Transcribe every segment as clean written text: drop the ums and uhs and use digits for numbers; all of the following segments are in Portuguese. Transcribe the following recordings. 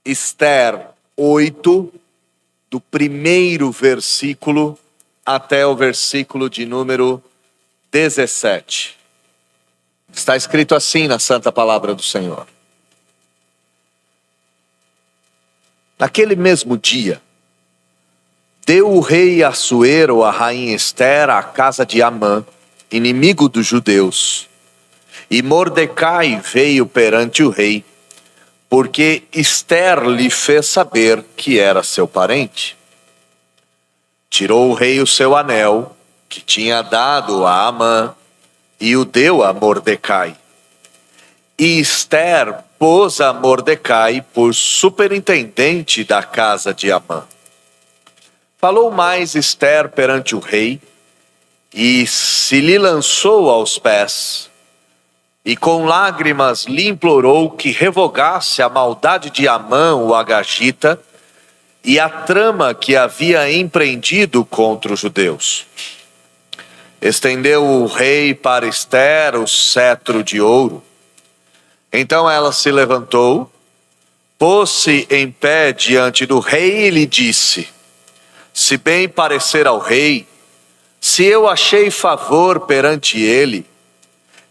Esther 8, do primeiro versículo até o versículo de número 17. Está escrito assim na Santa Palavra do Senhor. Naquele mesmo dia, deu o rei Assuero a rainha Esther à casa de Amã, inimigo dos judeus. E Mordecai veio perante o rei, porque Esther lhe fez saber que era seu parente. Tirou o rei o seu anel, que tinha dado a Amã, e o deu a Mordecai. E Esther pôs a Mordecai por superintendente da casa de Amã. Falou mais Esther perante o rei, e se lhe lançou aos pés, e com lágrimas lhe implorou que revogasse a maldade de Amã o agagita, e a trama que havia empreendido contra os judeus. Estendeu o rei para Esther o cetro de ouro. Então ela se levantou, pôs-se em pé diante do rei e lhe disse: se bem parecer ao rei, se eu achei favor perante ele,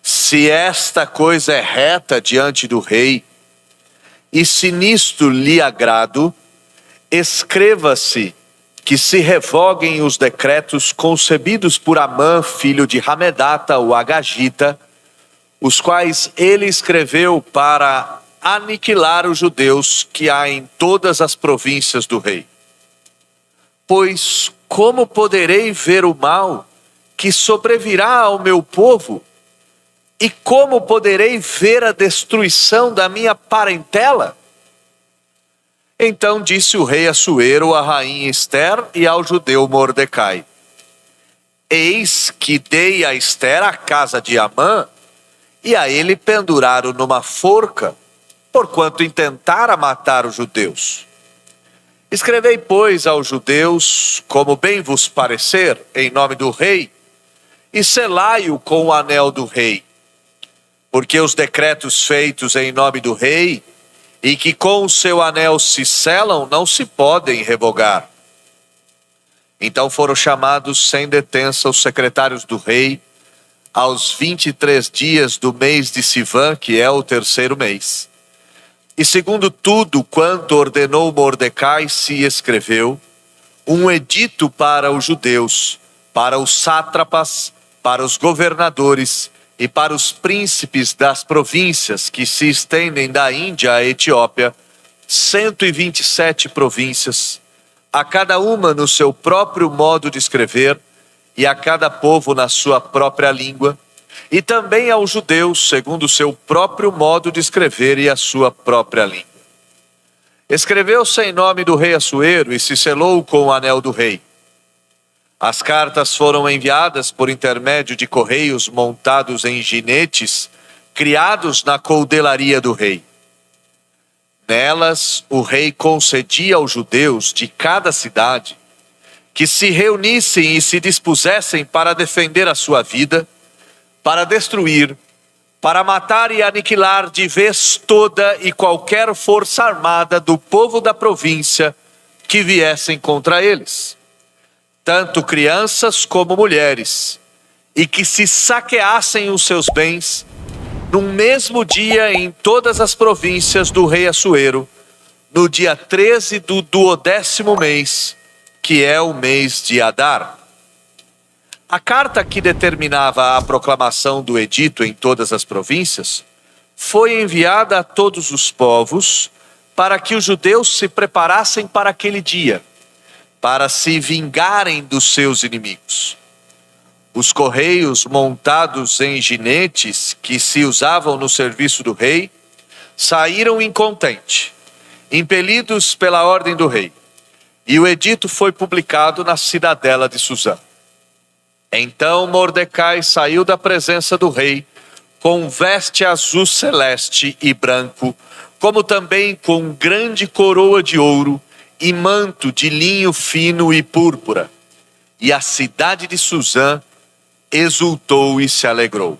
se esta coisa é reta diante do rei, e se nisto lhe agrado, escreva-se que se revoguem os decretos concebidos por Amã, filho de Hamedata, o agagita, os quais ele escreveu para aniquilar os judeus que há em todas as províncias do rei. Pois como poderei ver o mal que sobrevirá ao meu povo? E como poderei ver a destruição da minha parentela? Então disse o rei Assuero à rainha Esther e ao judeu Mordecai: eis que dei a Esther a casa de Amã, e a ele penduraram numa forca, porquanto intentara matar os judeus. Escrevei, pois, aos judeus, como bem vos parecer, em nome do rei, e selai-o com o anel do rei. Porque os decretos feitos em nome do rei, e que com o seu anel se selam, não se podem revogar. Então foram chamados sem detença os secretários do rei, aos 23 dias do mês de Sivã, que é o terceiro mês. E segundo tudo quanto ordenou Mordecai, se escreveu um edito para os judeus, para os sátrapas, para os governadores e para os príncipes das províncias que se estendem da Índia à Etiópia, 127 províncias, a cada uma no seu próprio modo de escrever e a cada povo na sua própria língua, e também aos judeus, segundo o seu próprio modo de escrever e a sua própria língua. Escreveu-se em nome do rei Assuero e se selou com o anel do rei. As cartas foram enviadas por intermédio de correios montados em ginetes, criados na coudelaria do rei. Nelas, o rei concedia aos judeus de cada cidade que se reunissem e se dispusessem para defender a sua vida, para destruir, para matar e aniquilar de vez toda e qualquer força armada do povo da província que viessem contra eles, tanto crianças como mulheres, e que se saqueassem os seus bens num mesmo dia em todas as províncias do rei Assuero, no dia 13 do 12º mês, que é o mês de Adar. A carta que determinava a proclamação do edito em todas as províncias foi enviada a todos os povos para que os judeus se preparassem para aquele dia, para se vingarem dos seus inimigos. Os correios montados em ginetes que se usavam no serviço do rei saíram incontente, impelidos pela ordem do rei, e o edito foi publicado na cidadela de Suzã. Então Mordecai saiu da presença do rei com veste azul celeste e branco, como também com grande coroa de ouro e manto de linho fino e púrpura. E a cidade de Suzã exultou e se alegrou.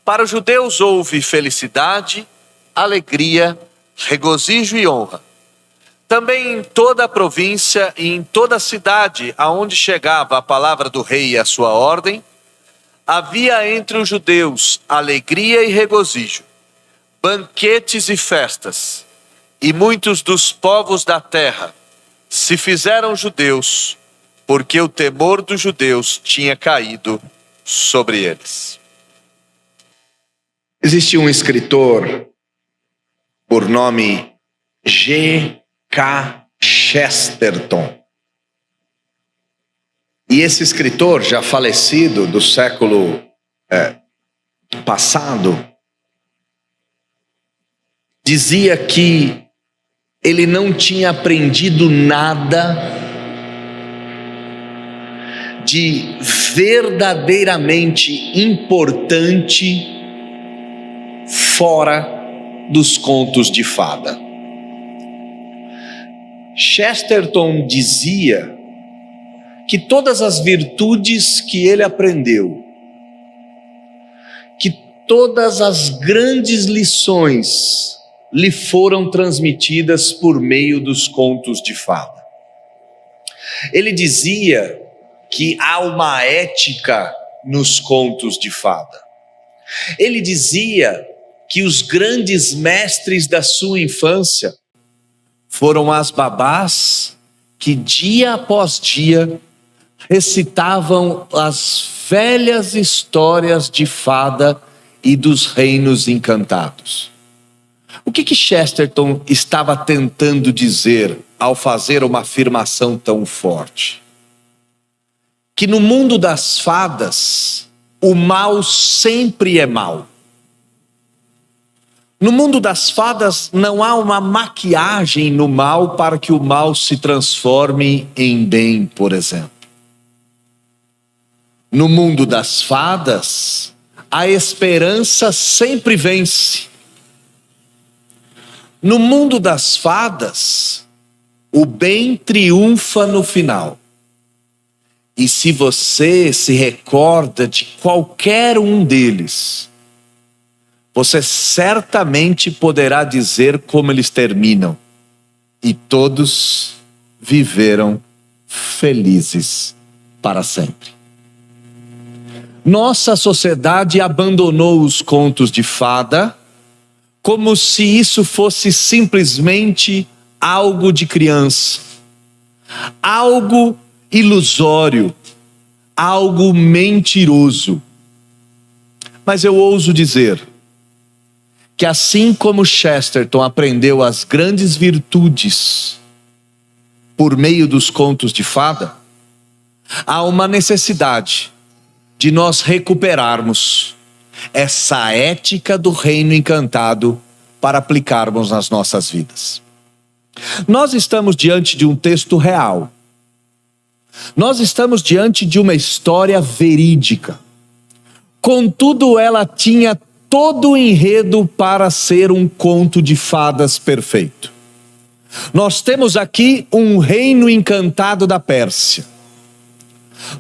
Para os judeus houve felicidade, alegria, regozijo e honra, Também em toda a província e em toda a cidade aonde chegava a palavra do rei e a sua ordem, havia entre os judeus alegria e regozijo, banquetes e festas, e muitos dos povos da terra se fizeram judeus, porque o temor dos judeus tinha caído sobre eles. Existe um escritor por nome G.K. Chesterton. E esse escritor, já falecido do século passado, dizia que ele não tinha aprendido nada de verdadeiramente importante fora dos contos de fada. Chesterton dizia que todas as virtudes que ele aprendeu, que todas as grandes lições lhe foram transmitidas por meio dos contos de fada. Ele dizia que há uma ética nos contos de fada. Ele dizia que os grandes mestres da sua infância foram as babás que dia após dia recitavam as velhas histórias de fada e dos reinos encantados. O que Chesterton estava tentando dizer ao fazer uma afirmação tão forte? Que no mundo das fadas, o mal sempre é mal. No mundo das fadas não há uma maquiagem no mal para que o mal se transforme em bem, por exemplo. No mundo das fadas, a esperança sempre vence. No mundo das fadas, o bem triunfa no final. E se você se recorda de qualquer um deles, você certamente poderá dizer como eles terminam. E todos viveram felizes para sempre. Nossa sociedade abandonou os contos de fada como se isso fosse simplesmente algo de criança, algo ilusório, algo mentiroso. Mas eu ouso dizer que assim como Chesterton aprendeu as grandes virtudes por meio dos contos de fada, há uma necessidade de nós recuperarmos essa ética do reino encantado para aplicarmos nas nossas vidas. Nós estamos diante de um texto real. Nós estamos diante de uma história verídica. Contudo, ela tinha todo o enredo para ser um conto de fadas perfeito. Nós temos aqui um reino encantado da Pérsia.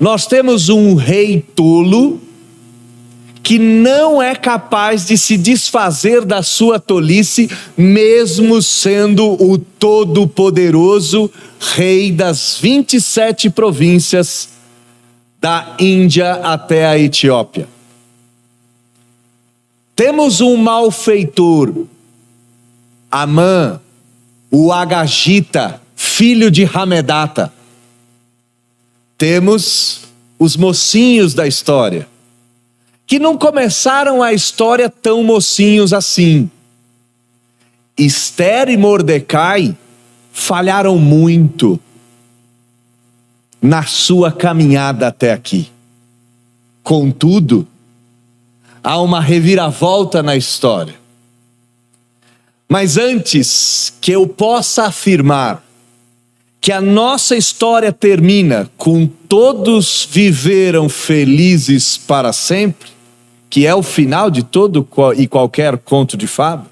Nós temos um rei tolo que não é capaz de se desfazer da sua tolice, mesmo sendo o todo-poderoso rei das 27 províncias da Índia até a Etiópia. Temos um malfeitor, Amã, o Agagita, filho de Hamedata. Temos os mocinhos da história, que não começaram a história tão mocinhos assim. Esther e Mordecai falharam muito na sua caminhada até aqui. Contudo, há uma reviravolta na história. Mas antes que eu possa afirmar que a nossa história termina com todos viveram felizes para sempre, que é o final de todo e qualquer conto de fada,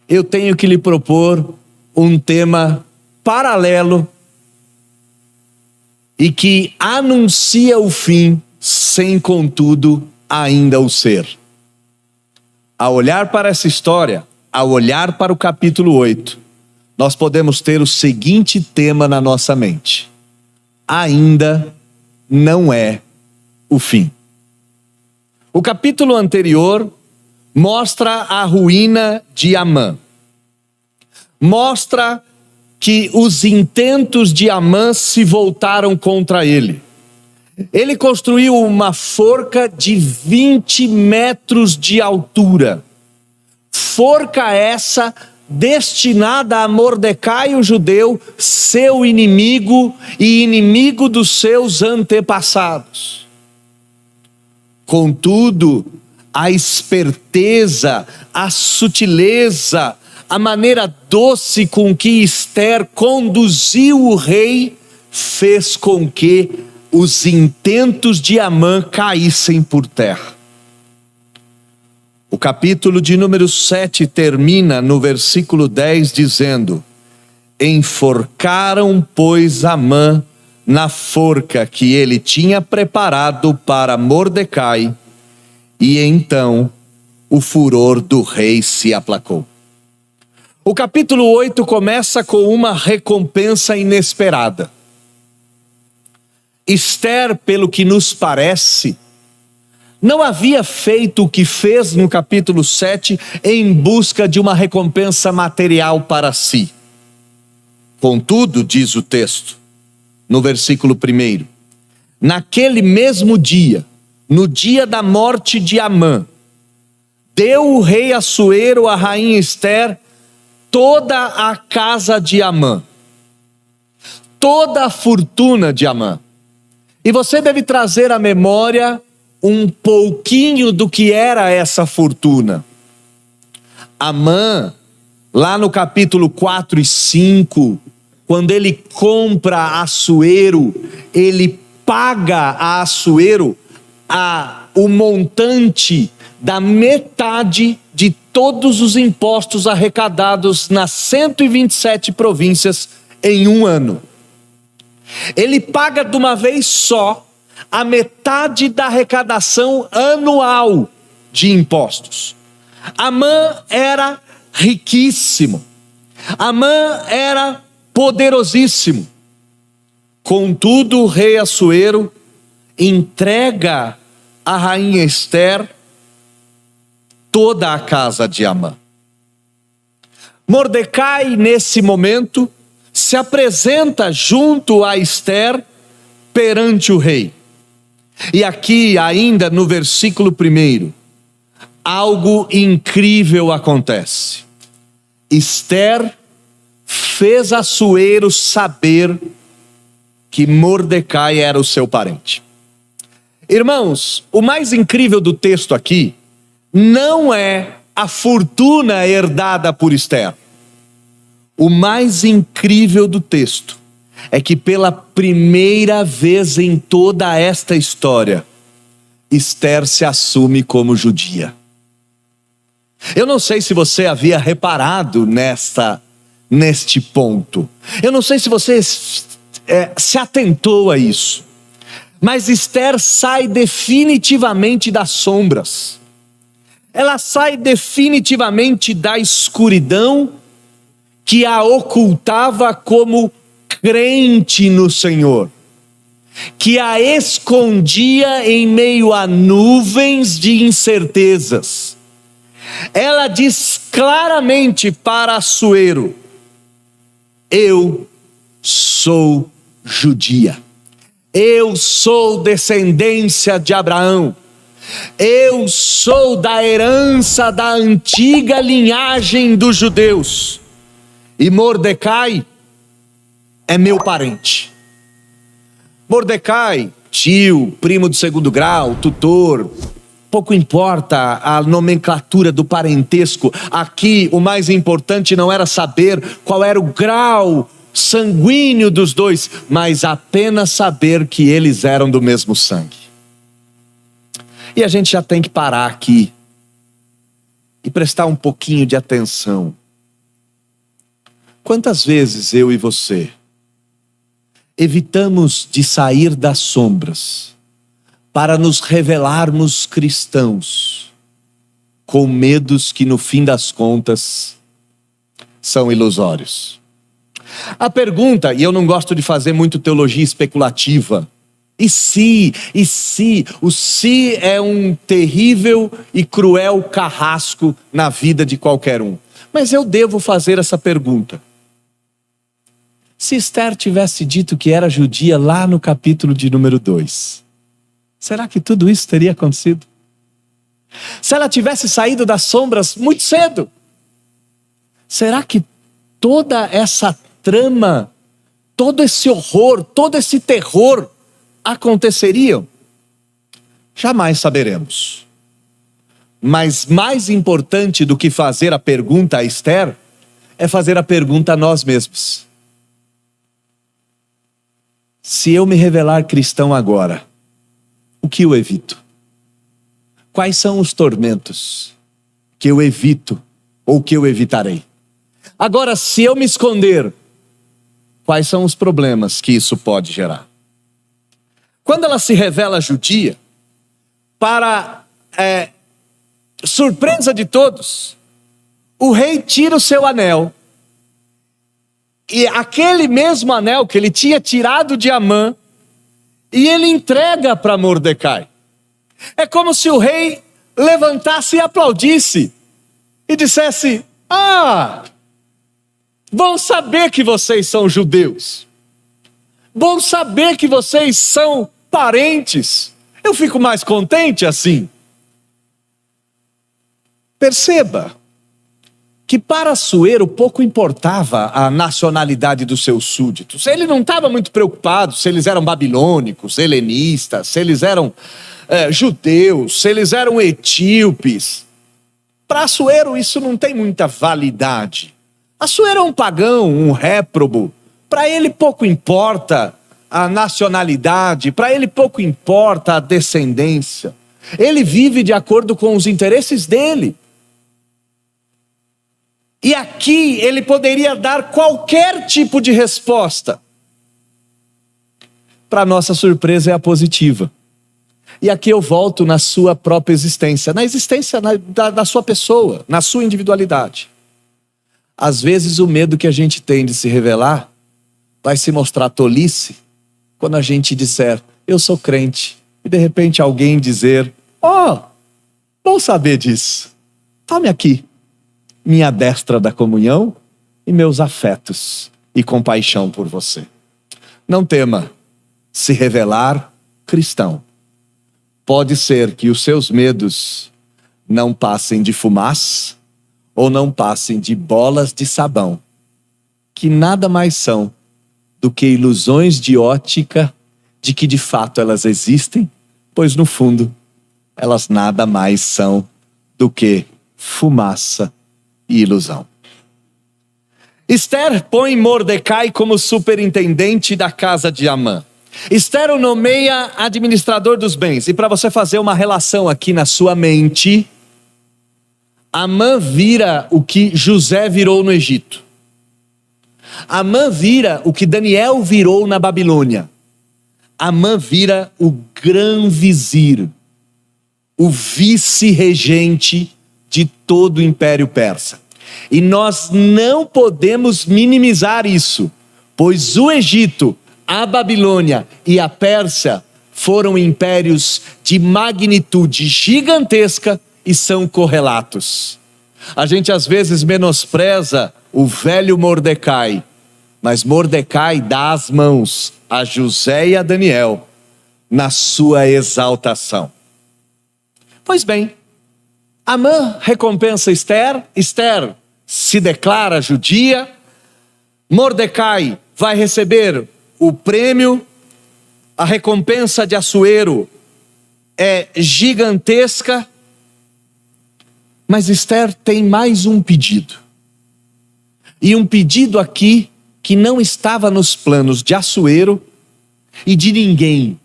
eu tenho que lhe propor um tema paralelo e que anuncia o fim sem, contudo, ainda o ser. Ao olhar para essa história, ao olhar para o capítulo 8, nós podemos ter o seguinte tema na nossa mente: ainda não é o fim. O capítulo anterior mostra a ruína de Amã. Mostra que os intentos de Amã se voltaram contra ele. Ele construiu uma forca de 20 metros de altura. Forca essa destinada a Mordecai, o judeu, seu inimigo e inimigo dos seus antepassados. Contudo, a esperteza, a sutileza, a maneira doce com que Ester conduziu o rei fez com que os intentos de Amã caíssem por terra. O capítulo de número 7 termina no versículo 10 dizendo: enforcaram, pois, Amã na forca que ele tinha preparado para Mordecai, e então o furor do rei se aplacou. O capítulo 8 começa com uma recompensa inesperada. Ester, pelo que nos parece, não havia feito o que fez no capítulo 7 em busca de uma recompensa material para si. Contudo, diz o texto, no versículo 1, naquele mesmo dia, no dia da morte de Amã, deu o rei Assuero à rainha Ester toda a casa de Amã, toda a fortuna de Amã. E você deve trazer à memória um pouquinho do que era essa fortuna. Amã, lá no capítulo 4 e 5, quando ele compra Assuero, ele paga a Assuero o montante da metade de todos os impostos arrecadados nas 127 províncias em um ano. Ele paga de uma vez só a metade da arrecadação anual de impostos. Amã era riquíssimo. Amã era poderosíssimo. Contudo, o rei Assuero entrega à rainha Ester toda a casa de Amã. Mordecai, nesse momento, se apresenta junto a Ester perante o rei. E aqui, ainda no versículo 1, algo incrível acontece. Ester fez Assuero saber que Mordecai era o seu parente. Irmãos, o mais incrível do texto aqui não é a fortuna herdada por Ester. O mais incrível do texto é que pela primeira vez em toda esta história, Ester se assume como judia. Eu não sei se você havia reparado neste ponto. Eu não sei se você se atentou a isso. Mas Ester sai definitivamente das sombras. Ela sai definitivamente da escuridão que a ocultava como crente no Senhor, que a escondia em meio a nuvens de incertezas. Ela diz claramente para Assuero: eu sou judia, eu sou descendência de Abraão, eu sou da herança da antiga linhagem dos judeus, e Mordecai é meu parente. Mordecai, tio, primo de segundo grau, tutor, pouco importa a nomenclatura do parentesco. Aqui o mais importante não era saber qual era o grau sanguíneo dos dois, mas apenas saber que eles eram do mesmo sangue. E a gente já tem que parar aqui e prestar um pouquinho de atenção. Quantas vezes eu e você evitamos de sair das sombras para nos revelarmos cristãos, com medos que no fim das contas são ilusórios? A pergunta, e eu não gosto de fazer muito teologia especulativa, e se, o se é um terrível e cruel carrasco na vida de qualquer um. Mas eu devo fazer essa pergunta. Se Esther tivesse dito que era judia lá no capítulo de número 2, será que tudo isso teria acontecido? Se ela tivesse saído das sombras muito cedo, será que toda essa trama, todo esse horror, todo esse terror aconteceriam? Jamais saberemos. Mas mais importante do que fazer a pergunta a Esther, é fazer a pergunta a nós mesmos. Se eu me revelar cristão agora, o que eu evito? Quais são os tormentos que eu evito ou que eu evitarei? Agora, se eu me esconder, quais são os problemas que isso pode gerar? Quando ela se revela judia, para surpresa de todos, o rei tira o seu anel, e aquele mesmo anel que ele tinha tirado de Amã, e ele entrega para Mordecai. É como se o rei levantasse e aplaudisse, e dissesse: bom saber que vocês são judeus, bom saber que vocês são parentes, eu fico mais contente assim. Perceba que para Assuero pouco importava a nacionalidade dos seus súditos. Ele não estava muito preocupado se eles eram babilônicos, helenistas, se eles eram judeus, se eles eram etíopes. Para Assuero isso não tem muita validade. Assuero é um pagão, um réprobo. Para ele pouco importa a nacionalidade, para ele pouco importa a descendência. Ele vive de acordo com os interesses dele. E aqui ele poderia dar qualquer tipo de resposta. Para nossa surpresa é a positiva. E aqui eu volto na sua própria existência, na existência da sua pessoa, na sua individualidade. Às vezes o medo que a gente tem de se revelar vai se mostrar tolice quando a gente disser: eu sou crente, e de repente alguém dizer: bom saber disso, tome aqui minha destra da comunhão e meus afetos e compaixão por você. Não tema se revelar cristão. Pode ser que os seus medos não passem de fumaça ou não passem de bolas de sabão, que nada mais são do que ilusões de ótica de que de fato elas existem, pois no fundo elas nada mais são do que fumaça e ilusão. Esther põe Mordecai como superintendente da casa de Amã. Esther o nomeia administrador dos bens. E para você fazer uma relação aqui na sua mente, Amã vira o que José virou no Egito. Amã vira o que Daniel virou na Babilônia. Amã vira o grão-vizir, o vice-regente de todo o Império Persa. E nós não podemos minimizar isso, pois o Egito, a Babilônia e a Pérsia foram impérios de magnitude gigantesca e são correlatos. A gente às vezes menospreza o velho Mordecai, mas Mordecai dá as mãos a José e a Daniel na sua exaltação. Pois bem, Amã recompensa Esther, Esther se declara judia, Mordecai vai receber o prêmio, a recompensa de Assuero é gigantesca, mas Esther tem mais um pedido. E um pedido aqui que não estava nos planos de Assuero e de ninguém.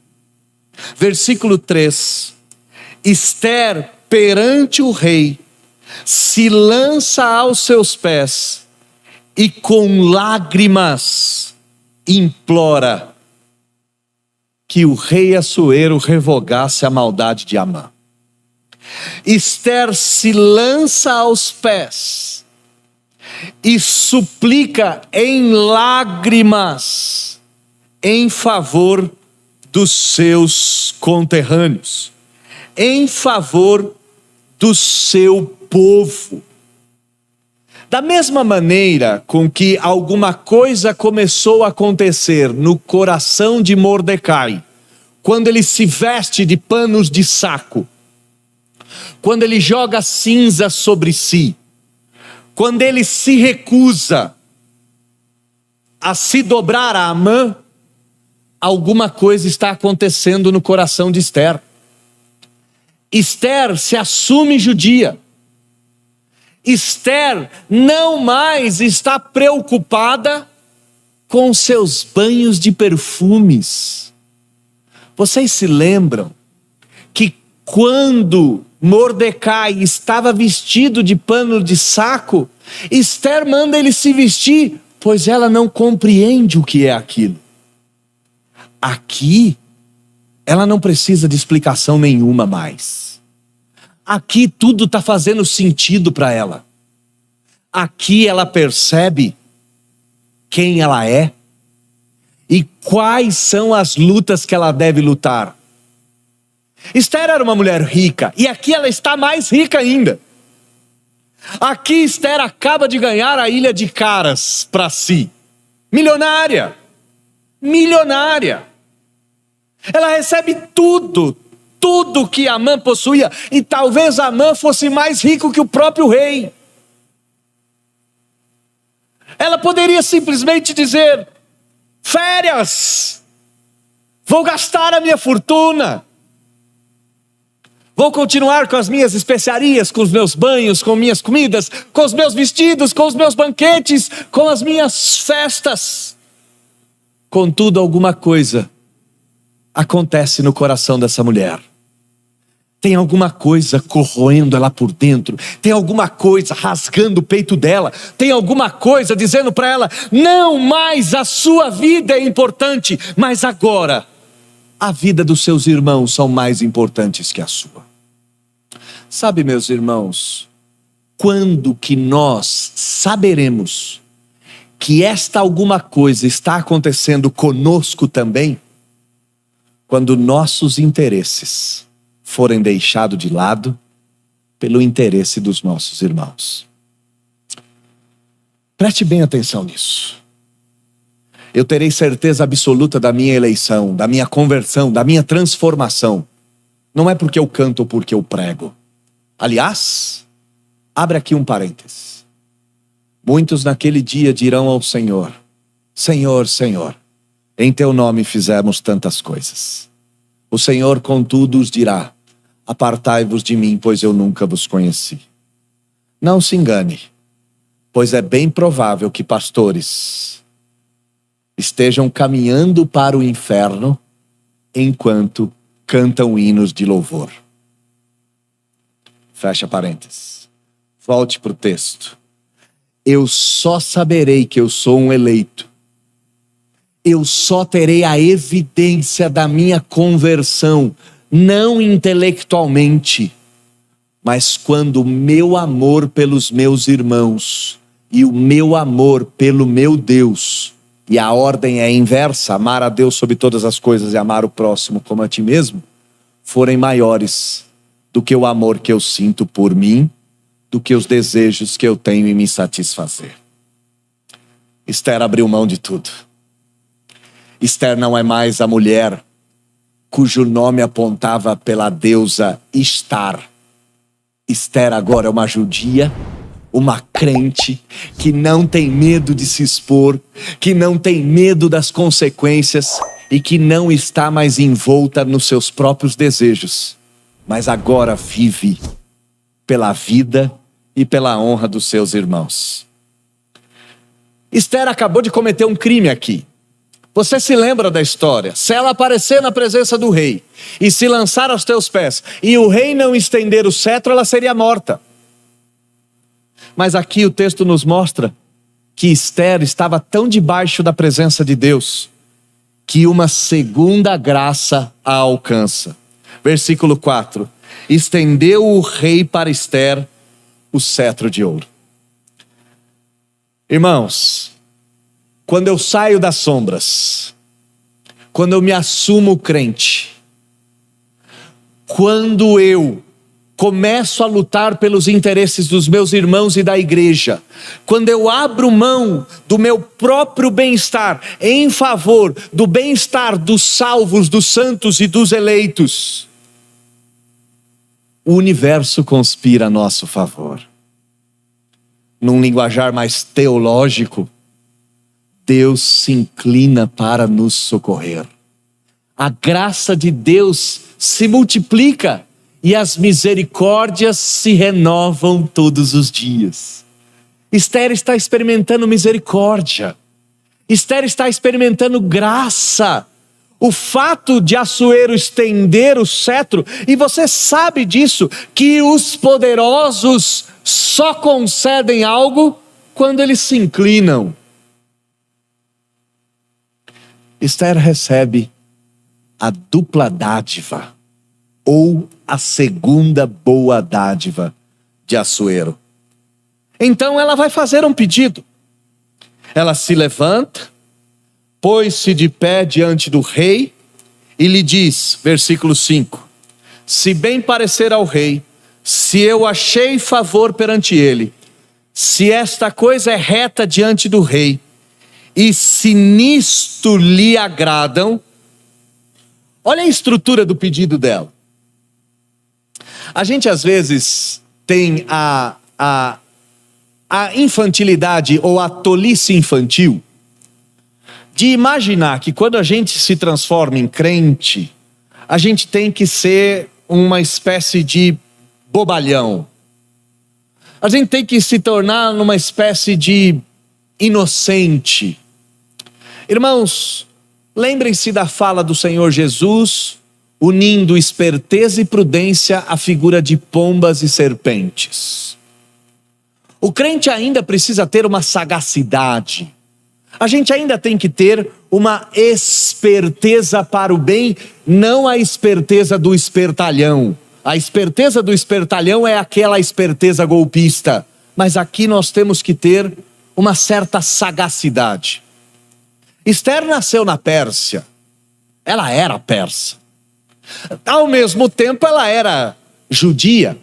Versículo 3. Esther, perante o rei, se lança aos seus pés e com lágrimas implora que o rei Assuero revogasse a maldade de Amã. Esther se lança aos pés e suplica em lágrimas em favor dos seus conterrâneos, em favor do seu povo. Da mesma maneira com que alguma coisa começou a acontecer no coração de Mordecai, quando ele se veste de panos de saco, quando ele joga cinza sobre si, quando ele se recusa a se dobrar a Amã, alguma coisa está acontecendo no coração de Ester. Ester se assume judia. Ester não mais está preocupada com seus banhos de perfumes. Vocês se lembram que quando Mordecai estava vestido de pano de saco, Ester manda ele se vestir, pois ela não compreende o que é aquilo. Aqui, ela não precisa de explicação nenhuma mais. Aqui tudo está fazendo sentido para ela. Aqui ela percebe quem ela é e quais são as lutas que ela deve lutar. Ester era uma mulher rica e aqui ela está mais rica ainda. Aqui Ester acaba de ganhar a ilha de Caras para si. Milionária. Ela recebe tudo que Amã possuía, e talvez Amã fosse mais rico que o próprio rei. Ela poderia simplesmente dizer: férias, vou gastar a minha fortuna, vou continuar com as minhas especiarias, com os meus banhos, com minhas comidas, com os meus vestidos, com os meus banquetes, com as minhas festas. Contudo, alguma coisa acontece no coração dessa mulher. Tem alguma coisa corroendo ela por dentro, tem alguma coisa rasgando o peito dela, tem alguma coisa dizendo para ela: não mais a sua vida é importante, mas agora a vida dos seus irmãos são mais importantes que a sua. Sabe, meus irmãos, quando que nós saberemos que esta alguma coisa está acontecendo conosco também? Quando nossos interesses forem deixados de lado pelo interesse dos nossos irmãos. Preste bem atenção nisso. Eu terei certeza absoluta da minha eleição, da minha conversão, da minha transformação. Não é porque eu canto ou porque eu prego. Aliás, abre aqui um parênteses. Muitos naquele dia dirão ao Senhor: Senhor, Senhor, em teu nome fizemos tantas coisas. O Senhor, contudo, os dirá: apartai-vos de mim, pois eu nunca vos conheci. Não se engane, pois é bem provável que pastores estejam caminhando para o inferno enquanto cantam hinos de louvor. Fecha parênteses. Volte para o texto. Eu só saberei que eu sou um eleito. Eu só terei a evidência da minha conversão, não intelectualmente, mas quando o meu amor pelos meus irmãos e o meu amor pelo meu Deus, e a ordem é inversa, amar a Deus sobre todas as coisas e amar o próximo como a ti mesmo, forem maiores do que o amor que eu sinto por mim, do que os desejos que eu tenho em me satisfazer. Ester abriu mão de tudo. Ester não é mais a mulher cujo nome apontava pela deusa Istar. Ester agora é uma judia, uma crente, que não tem medo de se expor, que não tem medo das consequências e que não está mais envolta nos seus próprios desejos, mas agora vive pela vida e pela honra dos seus irmãos. Ester acabou de cometer um crime aqui. Você se lembra da história? Se ela aparecer na presença do rei e se lançar aos teus pés e o rei não estender o cetro, ela seria morta. Mas aqui o texto nos mostra que Ester estava tão debaixo da presença de Deus que uma segunda graça a alcança. Versículo 4. Estendeu o rei para Ester o cetro de ouro. Irmãos, quando eu saio das sombras, quando eu me assumo crente, quando eu começo a lutar pelos interesses dos meus irmãos e da igreja, quando eu abro mão do meu próprio bem-estar em favor do bem-estar dos salvos, dos santos e dos eleitos, o universo conspira a nosso favor. Num linguajar mais teológico, Deus se inclina para nos socorrer. A graça de Deus se multiplica e as misericórdias se renovam todos os dias. Esther está experimentando misericórdia. Esther está experimentando graça. O fato de Assuero estender o cetro, e você sabe disso, que os poderosos só concedem algo quando eles se inclinam. Esther recebe a dupla dádiva, ou a segunda boa dádiva de Assuero. Então ela vai fazer um pedido. Ela se levanta, pôs-se de pé diante do rei e lhe diz, versículo 5: se bem parecer ao rei, se eu achei favor perante ele, se esta coisa é reta diante do rei, e se nisto lhe agradam. Olha a estrutura do pedido dela. A gente às vezes tem a infantilidade ou a tolice infantil de imaginar que quando a gente se transforma em crente, a gente tem que ser uma espécie de bobalhão. A gente tem que se tornar numa espécie de inocente. Irmãos, lembrem-se da fala do Senhor Jesus, unindo esperteza e prudência à figura de pombas e serpentes. O crente ainda precisa ter uma sagacidade. A gente ainda tem que ter uma esperteza para o bem, não a esperteza do espertalhão. A esperteza do espertalhão é aquela esperteza golpista. Mas aqui nós temos que ter uma certa sagacidade. Esther nasceu na Pérsia. Ela era persa. Ao mesmo tempo ela era judia.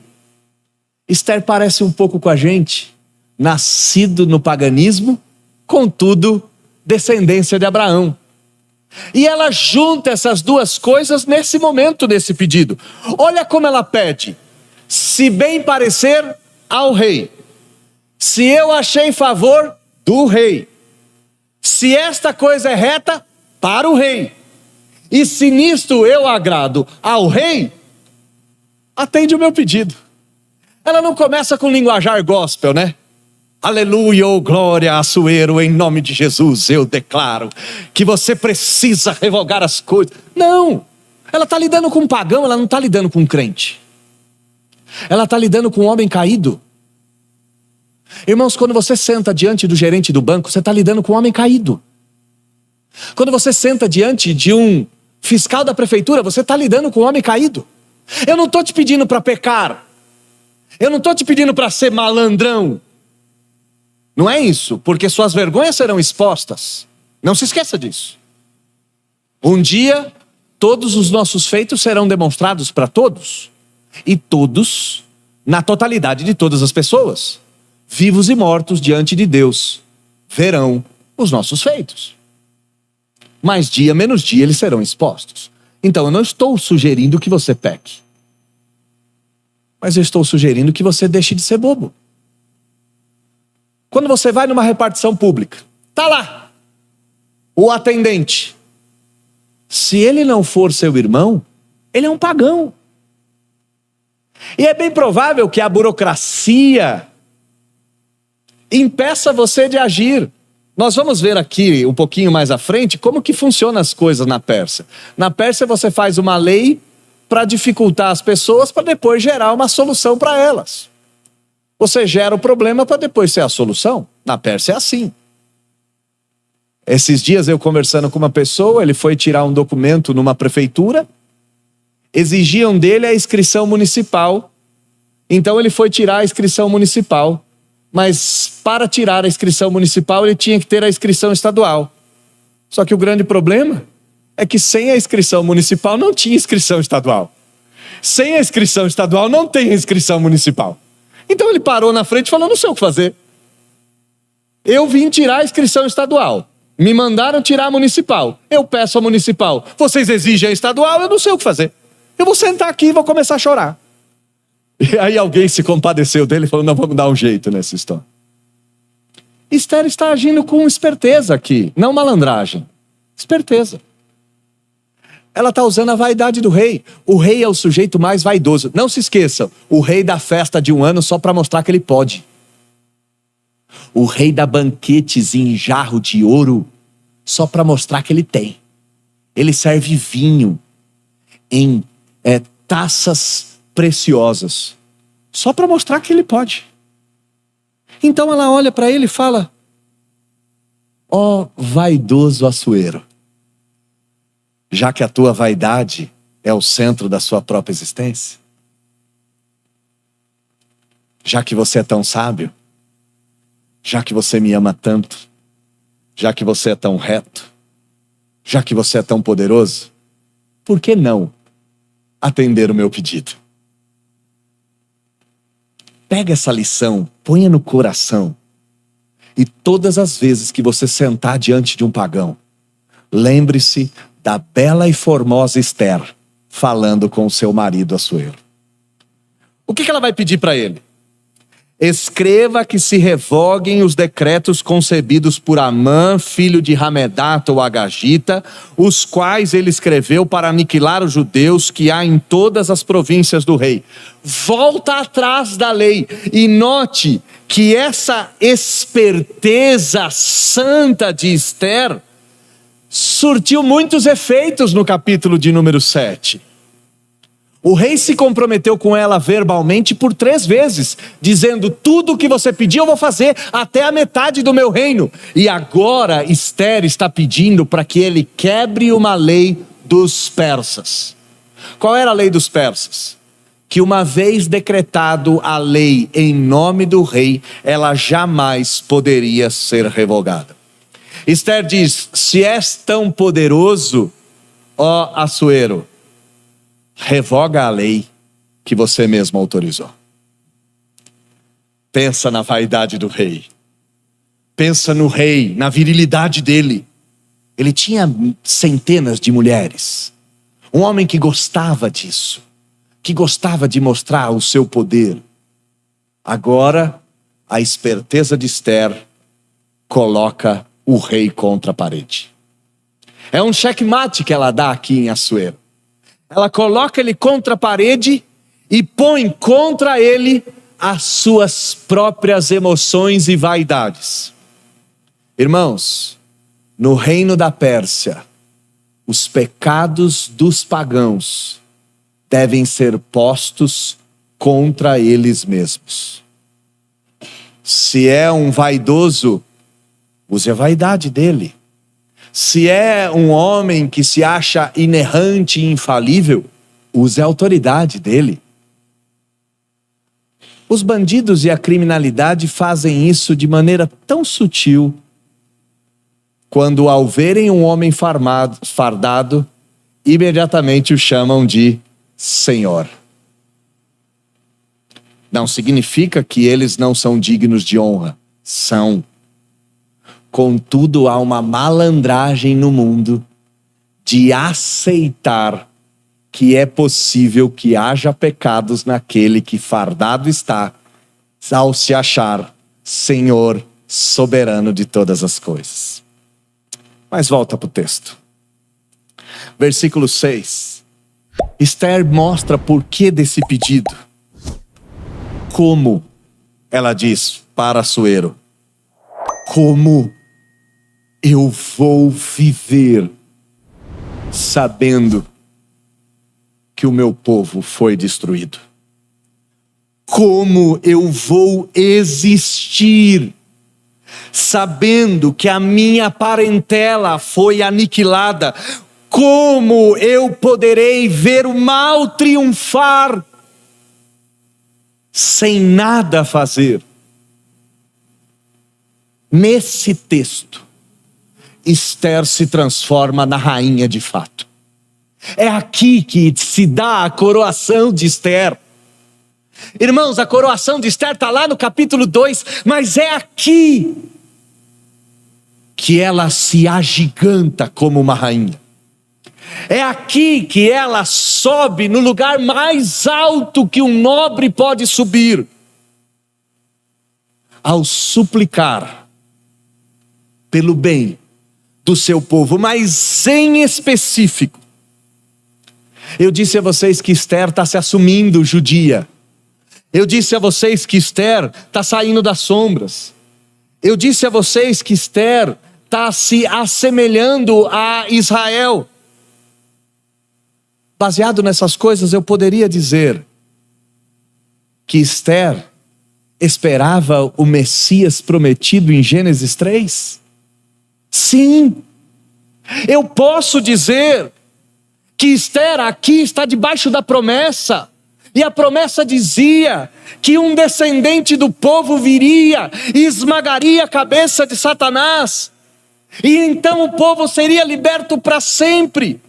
Esther parece um pouco com a gente. Nascido no paganismo, contudo, descendência de Abraão. E ela junta essas duas coisas nesse momento, nesse pedido. Olha como ela pede: se bem parecer ao rei, se eu achei favor do rei, se esta coisa é reta para o rei, e se nisto eu agrado ao rei, atende o meu pedido. Ela não começa com linguajar gospel, né? Aleluia, oh glória, Assuero, em nome de Jesus eu declaro que você precisa revogar as coisas. Não, ela está lidando com um pagão, ela não está lidando com um crente. Ela está lidando com um homem caído. Irmãos, quando você senta diante do gerente do banco, você está lidando com um homem caído. Quando você senta diante de um fiscal da prefeitura, você está lidando com um homem caído. Eu não estou te pedindo para pecar. Eu não estou te pedindo para ser malandrão. Não é isso, porque suas vergonhas serão expostas. Não se esqueça disso. Um dia, todos os nossos feitos serão demonstrados para todos. E todos, na totalidade de todas as pessoas, vivos e mortos diante de Deus, verão os nossos feitos. Mas dia menos dia eles serão expostos. Então eu não estou sugerindo que você peque. Mas eu estou sugerindo que você deixe de ser bobo. Quando você vai numa repartição pública, está lá o atendente. Se ele não for seu irmão, ele é um pagão. E é bem provável que a burocracia impeça você de agir. Nós vamos ver aqui um pouquinho mais à frente como que funcionam as coisas na Pérsia. Na Pérsia você faz uma lei para dificultar as pessoas, para depois gerar uma solução para elas. Você gera o problema para depois ser a solução. Na Pérsia é assim. Esses dias eu conversando com uma pessoa, ele foi tirar um documento numa prefeitura, exigiam dele a inscrição municipal, então ele foi tirar a inscrição municipal. Mas para tirar a inscrição municipal, ele tinha que ter a inscrição estadual. Só que o grande problema é que sem a inscrição municipal não tinha inscrição estadual. Sem a inscrição estadual não tem inscrição municipal. Então ele parou na frente e falou: não sei o que fazer. Eu vim tirar a inscrição estadual. Me mandaram tirar a municipal. Eu peço a municipal. Vocês exigem a estadual, eu não sei o que fazer. Eu vou sentar aqui e vou começar a chorar. E aí alguém se compadeceu dele e falou: não, vamos dar um jeito nessa história. Esther está agindo com esperteza aqui, não malandragem. Esperteza. Ela está usando a vaidade do rei. O rei é o sujeito mais vaidoso. Não se esqueçam, o rei dá festa de um ano só para mostrar que ele pode. O rei dá banquetes em jarro de ouro só para mostrar que ele tem. Ele serve vinho em taças preciosas só para mostrar que ele pode. Então ela olha para ele e fala: ó vaidoso Assuero, já que a tua vaidade é o centro da sua própria existência, já que você é tão sábio, já que você me ama tanto, já que você é tão reto, já que você é tão poderoso, por que não atender o meu pedido? Pega essa lição, ponha no coração, e todas as vezes que você sentar diante de um pagão, lembre-se da bela e formosa Esther falando com o seu marido Assuero. O que ela vai pedir para ele? Escreva que se revoguem os decretos concebidos por Amã, filho de Hamedata ou Agagita, os quais ele escreveu para aniquilar os judeus que há em todas as províncias do rei. Volta atrás da lei e note que essa esperteza santa de Esther surtiu muitos efeitos no capítulo de número 7. O rei se comprometeu com ela verbalmente por 3 vezes, dizendo: tudo o que você pedir eu vou fazer, até a metade do meu reino. E agora Esther está pedindo para que ele quebre uma lei dos persas. Qual era a lei dos persas? Que uma vez decretado a lei em nome do rei, ela jamais poderia ser revogada. Esther diz: se és tão poderoso, ó Assuero, revoga a lei que você mesmo autorizou. Pensa na vaidade do rei. Pensa no rei, na virilidade dele. Ele tinha centenas de mulheres. Um homem que gostava disso, que gostava de mostrar o seu poder. Agora, a esperteza de Esther coloca o rei contra a parede. É um checkmate que ela dá aqui em Assuero. Ela coloca ele contra a parede e põe contra ele as suas próprias emoções e vaidades. Irmãos, no reino da Pérsia, os pecados dos pagãos devem ser postos contra eles mesmos. Se é um vaidoso, use a vaidade dele. Se é um homem que se acha inerrante e infalível, use a autoridade dele. Os bandidos e a criminalidade fazem isso de maneira tão sutil, quando ao verem um homem fardado, imediatamente o chamam de Senhor. Não significa que eles não são dignos de honra. São. Contudo, há uma malandragem no mundo de aceitar que é possível que haja pecados naquele que fardado está, ao se achar Senhor soberano de todas as coisas. Mas volta para o texto. Versículo 6. Esther mostra por que desse pedido. Como, ela diz para Assuero, como eu vou viver sabendo que o meu povo foi destruído? Como eu vou existir sabendo que a minha parentela foi aniquilada? Como eu poderei ver o mal triunfar sem nada fazer? Nesse texto, Esther se transforma na rainha de fato. É aqui que se dá a coroação de Esther. Irmãos, a coroação de Esther está lá no capítulo 2, mas é aqui que ela se agiganta como uma rainha. É aqui que ela sobe no lugar mais alto que um nobre pode subir, ao suplicar pelo bem do seu povo, mas em específico, eu disse a vocês que Esther está se assumindo judia. Eu disse a vocês que Esther está saindo das sombras. Eu disse a vocês que Esther está se assemelhando a Israel. Baseado nessas coisas, eu poderia dizer que Esther esperava o Messias prometido em Gênesis 3? Sim. Eu posso dizer que Esther aqui está debaixo da promessa. E a promessa dizia que um descendente do povo viria e esmagaria a cabeça de Satanás. E então o povo seria liberto para sempre.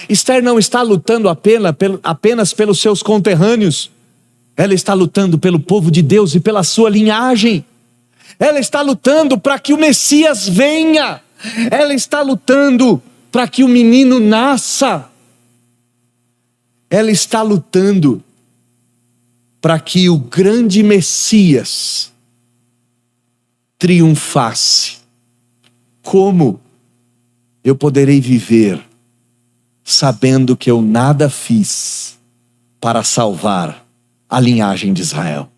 Esther não está lutando apenas pelos seus conterrâneos. Ela está lutando pelo povo de Deus e pela sua linhagem. Ela está lutando para que o Messias venha. Ela está lutando para que o menino nasça. Ela está lutando para que o grande Messias triunfasse. Como eu poderei viver sabendo que eu nada fiz para salvar a linhagem de Israel?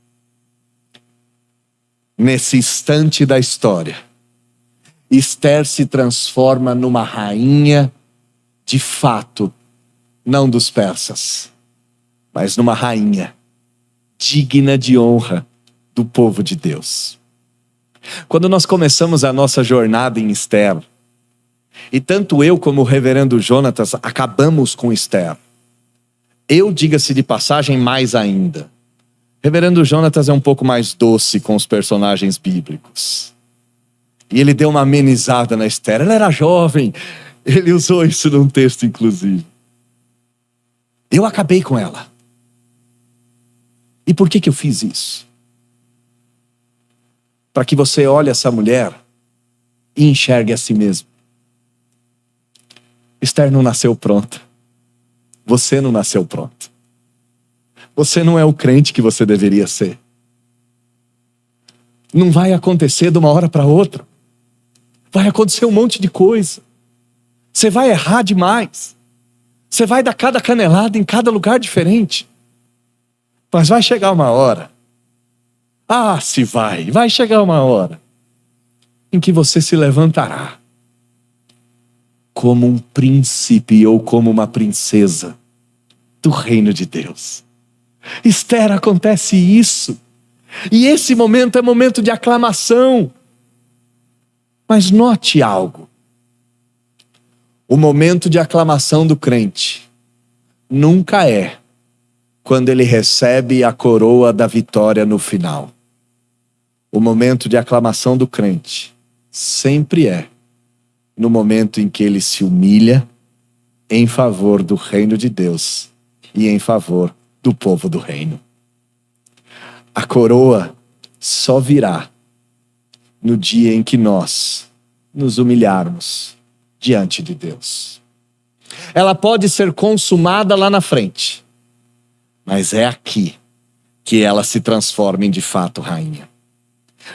Nesse instante da história, Esther se transforma numa rainha de fato, não dos persas, mas numa rainha digna de honra do povo de Deus. Quando nós começamos a nossa jornada em Esther, e tanto eu como o reverendo Jonatas acabamos com Esther, eu, diga-se de passagem, mais ainda. Reverendo Jonatas é um pouco mais doce com os personagens bíblicos. E ele deu uma amenizada na Esther. Ela era jovem. Ele usou isso num texto, inclusive. Eu acabei com ela. E por que eu fiz isso? Para que você olhe essa mulher e enxergue a si mesmo. Esther não nasceu pronta. Você não nasceu pronto. Você não é o crente que você deveria ser. Não vai acontecer de uma hora para outra. Vai acontecer um monte de coisa. Você vai errar demais. Você vai dar cada canelada em cada lugar diferente. Mas vai chegar uma hora. Se vai. Vai chegar uma hora em que você se levantará como um príncipe ou como uma princesa do reino de Deus. Esther, acontece isso. E esse momento é momento de aclamação. Mas note algo. O momento de aclamação do crente nunca é quando ele recebe a coroa da vitória no final. O momento de aclamação do crente sempre é no momento em que ele se humilha em favor do reino de Deus e em favor do povo do reino. A coroa só virá no dia em que nós nos humilharmos diante de Deus. Ela pode ser consumada lá na frente, mas é aqui que ela se transforma em de fato rainha.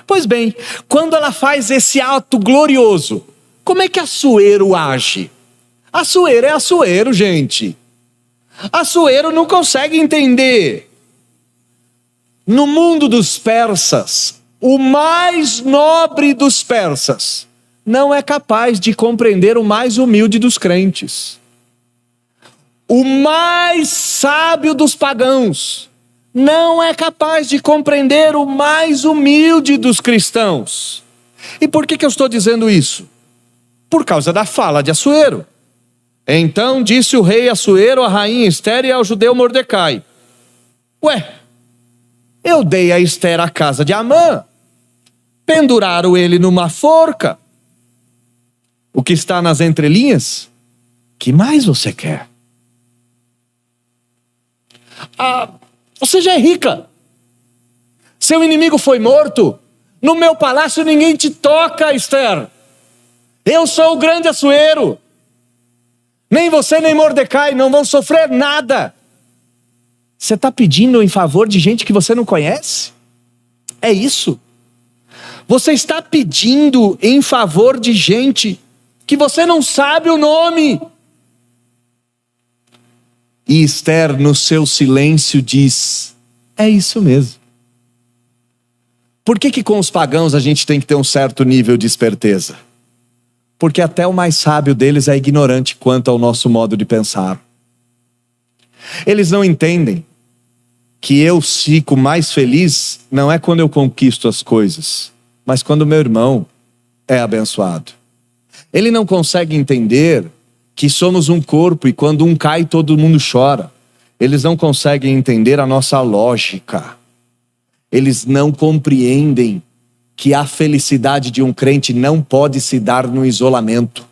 Pois bem, quando ela faz esse ato glorioso, como é que Assuero age? Assuero é Assuero, gente. Assuero não consegue entender. No mundo dos persas, o mais nobre dos persas não é capaz de compreender o mais humilde dos crentes. O mais sábio dos pagãos não é capaz de compreender o mais humilde dos cristãos. E por que eu estou dizendo isso? Por causa da fala de Assuero. Então disse o rei Assuero à rainha Esther e ao judeu Mordecai: eu dei a Esther a casa de Amã, penduraram ele numa forca. O que está nas entrelinhas? Que mais você quer? Você já é rica. Seu inimigo foi morto. No meu palácio ninguém te toca, Esther. Eu sou o grande Assuero. Nem você nem Mordecai não vão sofrer nada. Você está pedindo em favor de gente que você não conhece? É isso. Você está pedindo em favor de gente que você não sabe o nome. E Esther, no seu silêncio, diz: é isso mesmo. Por que com os pagãos a gente tem que ter um certo nível de esperteza? Porque até o mais sábio deles é ignorante quanto ao nosso modo de pensar. Eles não entendem que eu fico mais feliz não é quando eu conquisto as coisas, mas quando meu irmão é abençoado. Ele não consegue entender que somos um corpo e quando um cai todo mundo chora. Eles não conseguem entender a nossa lógica. Eles não compreendem que a felicidade de um crente não pode se dar no isolamento.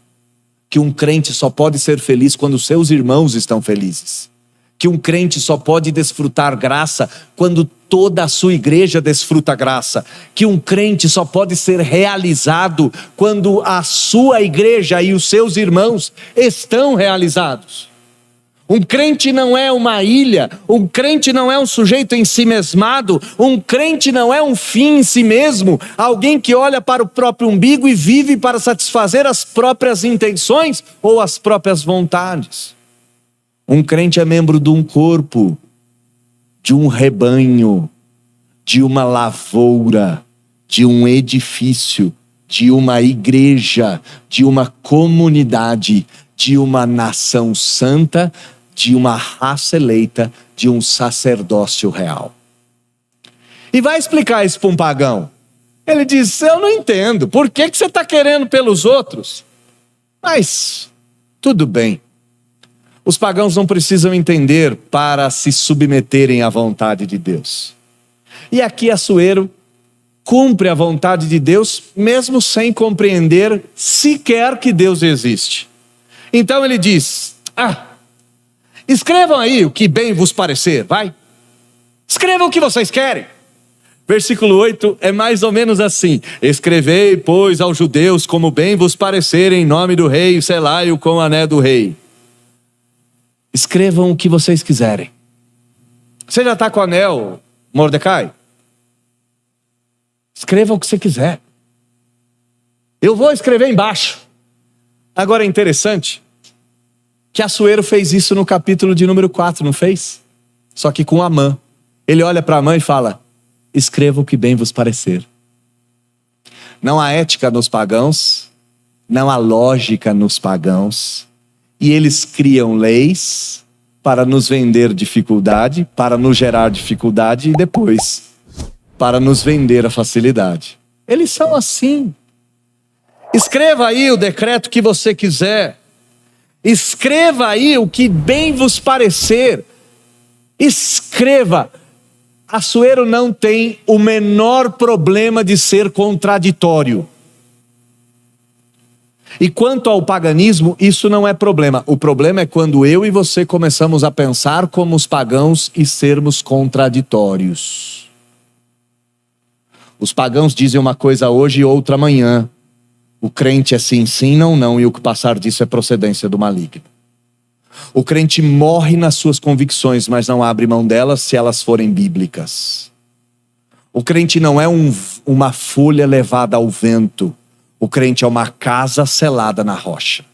Que um crente só pode ser feliz quando seus irmãos estão felizes. Que um crente só pode desfrutar graça quando toda a sua igreja desfruta graça. Que um crente só pode ser realizado quando a sua igreja e os seus irmãos estão realizados. Um crente não é uma ilha, um crente não é um sujeito ensimesmado, um crente não é um fim em si mesmo, alguém que olha para o próprio umbigo e vive para satisfazer as próprias intenções ou as próprias vontades. Um crente é membro de um corpo, de um rebanho, de uma lavoura, de um edifício, de uma igreja, de uma comunidade, de uma nação santa, de uma raça eleita, de um sacerdócio real. E vai explicar isso para um pagão. Ele diz: eu não entendo, por que você está querendo pelos outros? Mas, tudo bem. Os pagãos não precisam entender para se submeterem à vontade de Deus. E aqui Assuero cumpre a vontade de Deus, mesmo sem compreender sequer que Deus existe. Então ele diz: escrevam aí o que bem vos parecer, vai. Escrevam o que vocês querem. Versículo 8 é mais ou menos assim: escrevei, pois, aos judeus como bem vos parecer, em nome do rei, selai-o com o anel do rei. Escrevam o que vocês quiserem. Você já está com o anel, Mordecai? Escreva o que você quiser. Eu vou escrever embaixo. Agora é interessante que Assuero fez isso no capítulo de número 4, não fez? Só que com Amã. Ele olha para Amã e fala: escreva o que bem vos parecer. Não há ética nos pagãos, não há lógica nos pagãos. E eles criam leis para nos vender dificuldade, para nos gerar dificuldade e depois para nos vender a facilidade. Eles são assim. Escreva aí o decreto que você quiser. Escreva aí o que bem vos parecer. Escreva. Assuero não tem o menor problema de ser contraditório. E quanto ao paganismo, isso não é problema. O problema é quando eu e você começamos a pensar como os pagãos e sermos contraditórios. Os pagãos dizem uma coisa hoje e outra amanhã. O crente é sim, sim, não, não, e o que passar disso é procedência do maligno. O crente morre nas suas convicções, mas não abre mão delas se elas forem bíblicas. O crente não é uma folha levada ao vento. O crente é uma casa selada na rocha.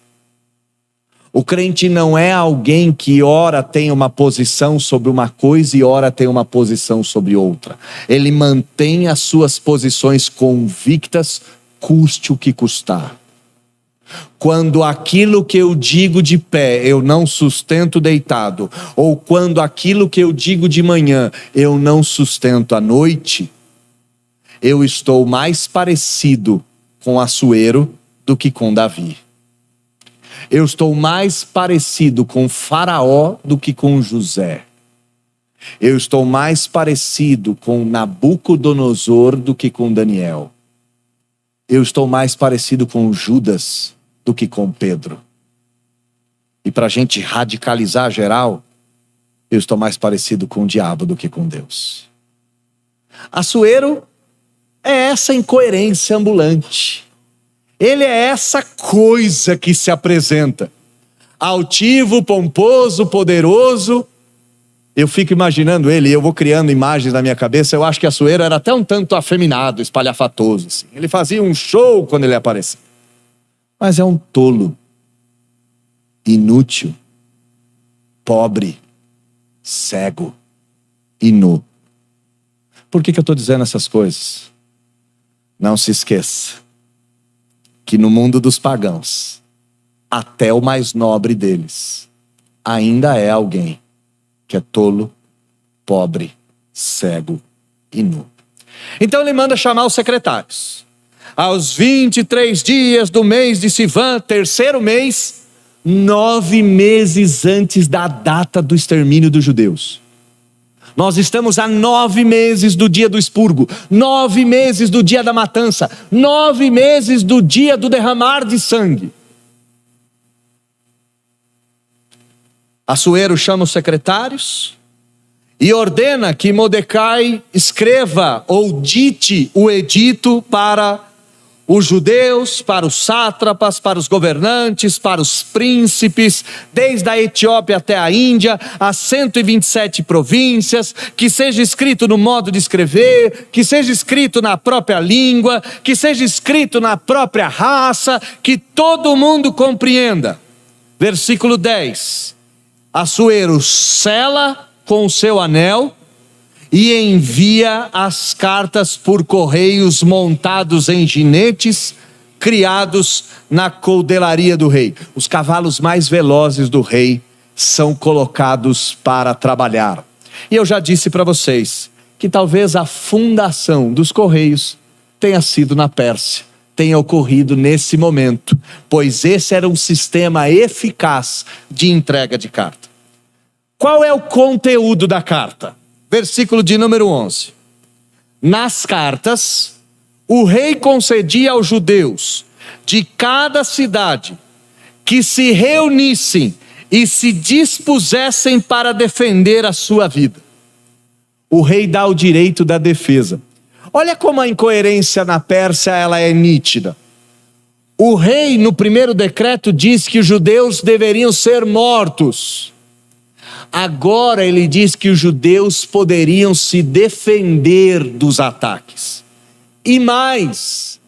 O crente não é alguém que ora tem uma posição sobre uma coisa e ora tem uma posição sobre outra. Ele mantém as suas posições convictas, custe o que custar. Quando aquilo que eu digo de pé eu não sustento deitado, ou quando aquilo que eu digo de manhã eu não sustento à noite, eu estou mais parecido com Assuero do que com Davi. Eu estou mais parecido com Faraó do que com José. Eu estou mais parecido com Nabucodonosor do que com Daniel. eu estou mais parecido com Judas do que com Pedro. E para a gente radicalizar geral, eu estou mais parecido com o diabo do que com Deus. Assuero é essa incoerência ambulante. Ele é essa coisa que se apresenta. Altivo, pomposo, poderoso. Eu fico imaginando ele, eu vou criando imagens na minha cabeça. Eu acho que Assuero era até um tanto afeminado, espalhafatoso, assim. Ele fazia um show quando ele aparecia. Mas é um tolo, inútil, pobre, cego e nu. Por que eu estou dizendo essas coisas? Não se esqueça que no mundo dos pagãos, até o mais nobre deles ainda é alguém que é tolo, pobre, cego e nu. Então ele manda chamar os secretários. Aos 23 dias do mês de Sivan, terceiro mês, 9 meses antes da data do extermínio dos judeus. Nós estamos a 9 meses do dia do expurgo, 9 meses do dia da matança, 9 meses do dia do derramar de sangue. Assuero chama os secretários e ordena que Mordecai escreva ou dite o edito para os judeus, para os sátrapas, para os governantes, para os príncipes, desde a Etiópia até a Índia, as 127 províncias, que seja escrito no modo de escrever, que seja escrito na própria língua, que seja escrito na própria raça, que todo mundo compreenda. Versículo 10. Assuero sela com o seu anel e envia as cartas por correios montados em ginetes, criados na coudelaria do rei. Os cavalos mais velozes do rei são colocados para trabalhar. E eu já disse para vocês que talvez a fundação dos correios tenha sido na Pérsia, tenha ocorrido nesse momento, pois esse era um sistema eficaz de entrega de carta. Qual é o conteúdo da carta? Versículo de número 11. Nas cartas, o rei concedia aos judeus de cada cidade que se reunissem e se dispusessem para defender a sua vida. O rei dá o direito da defesa. Olha como a incoerência na Pérsia ela é nítida. O rei, no primeiro decreto, diz que os judeus deveriam ser mortos. Agora ele diz que os judeus poderiam se defender dos ataques. E mais,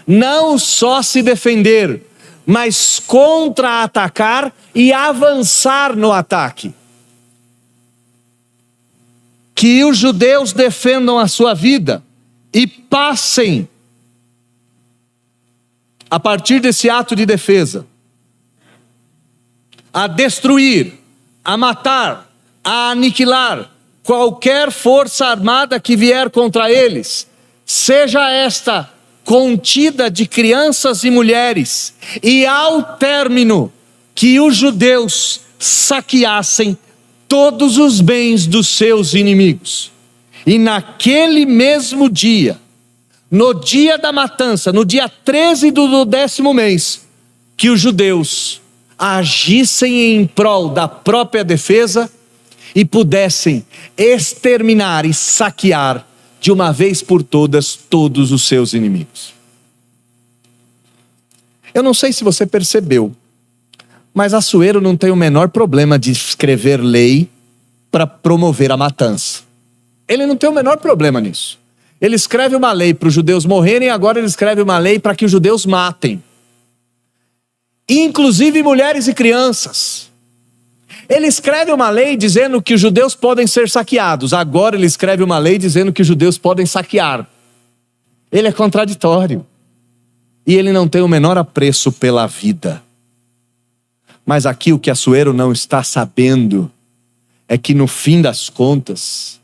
não só se defender, mas contra-atacar e avançar no ataque. Que os judeus defendam a sua vida e passem, a partir desse ato de defesa, a destruir, a matar, a aniquilar qualquer força armada que vier contra eles, seja esta contida de crianças e mulheres, e ao término que os judeus saqueassem todos os bens dos seus inimigos. E naquele mesmo dia, no dia da matança, no dia 13 do 10º mês, que os judeus agissem em prol da própria defesa e pudessem exterminar e saquear de uma vez por todas todos os seus inimigos. Eu não sei se você percebeu, mas Assuero não tem o menor problema de escrever lei para promover a matança. Ele não tem o menor problema nisso. Ele escreve uma lei para os judeus morrerem, agora ele escreve uma lei para que os judeus matem, inclusive mulheres e crianças. Ele escreve uma lei dizendo que os judeus podem ser saqueados. Agora ele escreve uma lei dizendo que os judeus podem saquear. Ele é contraditório. E ele não tem o menor apreço pela vida. Mas aqui o que Assuero não está sabendo é que no fim das contas,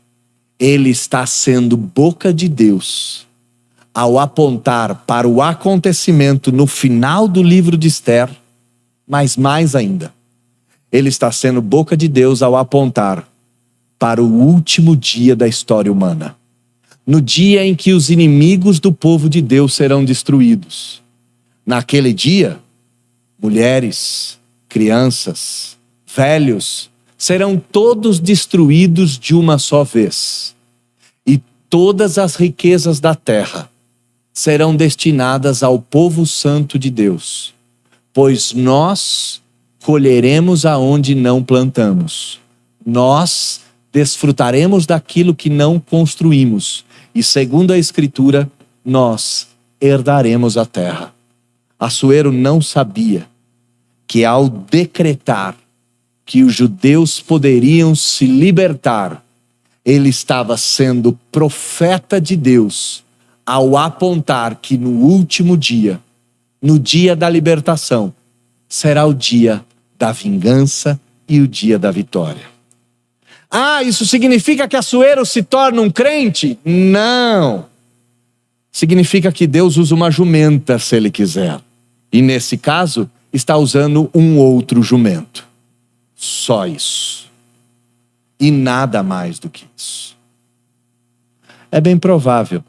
ele está sendo boca de Deus ao apontar para o acontecimento no final do livro de Esther, mas mais ainda, ele está sendo boca de Deus ao apontar para o último dia da história humana. no dia em que os inimigos do povo de Deus serão destruídos. Naquele dia, mulheres, crianças, velhos, serão todos destruídos de uma só vez. E todas as riquezas da terra serão destinadas ao povo santo de Deus, pois nós colheremos aonde não plantamos. Nós desfrutaremos daquilo que não construímos. E segundo a Escritura, nós herdaremos a terra. Assuero não sabia que ao decretar que os judeus poderiam se libertar, ele estava sendo profeta de Deus ao apontar que no último dia, no dia da libertação, será o dia da vingança e o dia da vitória. Ah, isso significa que Assuero se torna um crente? Não. Significa que Deus usa uma jumenta se ele quiser. E nesse caso, está usando um outro jumento. Só isso. E nada mais do que isso. É bem provável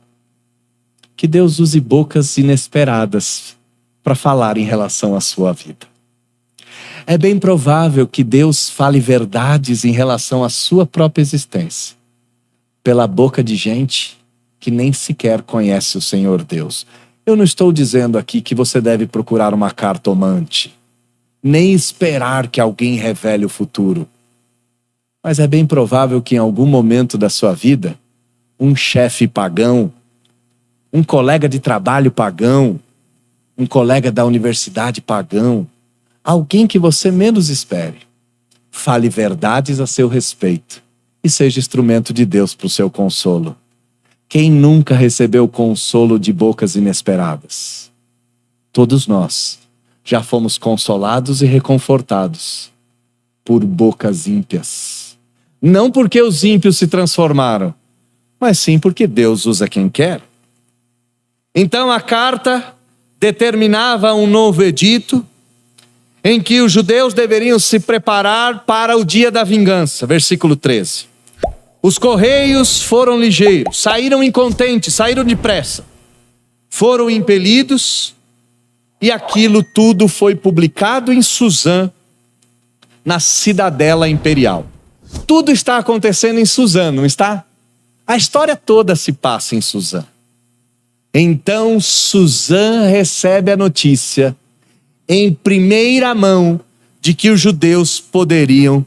que Deus use bocas inesperadas para falar em relação à sua vida. É bem provável que Deus fale verdades em relação à sua própria existência, pela boca de gente que nem sequer conhece o Senhor Deus. Eu não estou dizendo aqui que você deve procurar uma cartomante, nem esperar que alguém revele o futuro. Mas é bem provável que em algum momento da sua vida, um chefe pagão, um colega de trabalho pagão, um colega da universidade pagão, alguém que você menos espere, fale verdades a seu respeito e seja instrumento de Deus para o seu consolo. Quem nunca recebeu consolo de bocas inesperadas? Todos nós já fomos consolados e reconfortados por bocas ímpias. Não porque os ímpios se transformaram, mas sim porque Deus usa quem quer. Então a carta determinava um novo edito, em que os judeus deveriam se preparar para o dia da vingança. Versículo 13. Os correios foram ligeiros, saíram incontentes, saíram depressa. Foram impelidos e aquilo tudo foi publicado em Suzã, na cidadela imperial. Tudo está acontecendo em Suzã, não está? A história toda se passa em Suzã. Então Suzã recebe a notícia em primeira mão de que os judeus poderiam